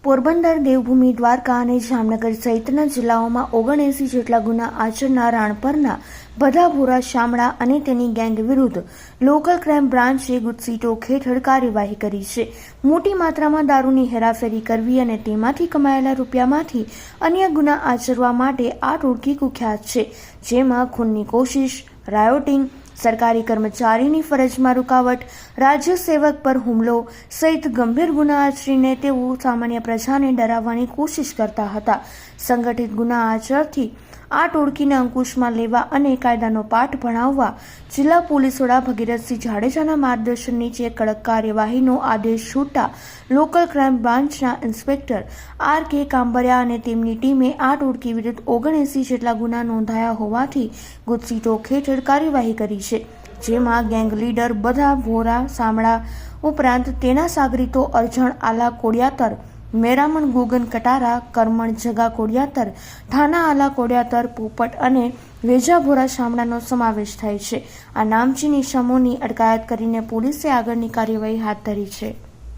પોરબંદર, દેવભૂમિ, દ્વારકા અને જામનગર સહિતના જિલ્લાઓમાં 79 જેટલા ગુના આચરનાર રાણપરના ભદાભોરા શામળા અને તેની ગેંગ વિરુદ્ધ લોકલ ક્રાઇમ બ્રાન્ચે ગુજસી ટોક હેઠળ કાર્યવાહી કરી છે. મોટી માત્રામાં દારૂની હેરાફેરી કરવી અને તેમાંથી કમાયેલા રૂપિયામાંથી અન્ય ગુના આચરવા માટે આ ટોળકી કુખ્યાત છે, જેમાં ખૂનની કોશિશ, રાયોટિંગ, સરકારી કર્મચારીની ફરજમાં રૂકાવટ, રાજ્ય સેવક પર હુમલો સહિત ગંભીર ગુના આચરીને તેઓ સામાન્ય પ્રજાને ડરાવવાની કોશિશ કરતા હતા. સંગઠિત ગુના આચરતી આ ટોળકીને અંકુશમાં લેવા અને કાયદાનો પાઠ ભણાવવા જિલ્લા પોલીસ વડા ભગીરથસિંહ જાડેજાના માર્ગદર્શન નીચે કડક કાર્યવાહીનો આદેશ છૂટતા લોકલ ક્રાઇમ બ્રાન્ચના ઇન્સ્પેક્ટર R.K. કાંબરિયા અને તેમની ટીમે આ ટોળકી વિરુદ્ધ 79 જેટલા ગુના નોંધાયા હોવાથી ગુજસી ટોક હેઠળ કાર્યવાહી કરી છે, જેમાં ગેંગ લીડર ભદાભોરા શામળા ઉપરાંત તેના સાગરીતો અરજણ આલા કોડિયાતર, મેરામણ ગોગન કટારા, કરમણ જગા કોડિયાતર, થાના આલા કોડિયાતર, પોપટ અને વેજાભોરા શામળાનો સમાવેશ થાય છે. આ નામચીન ઇસમોની અટકાયત કરીને પોલીસે આગળની કાર્યવાહી હાથ ધરી છે.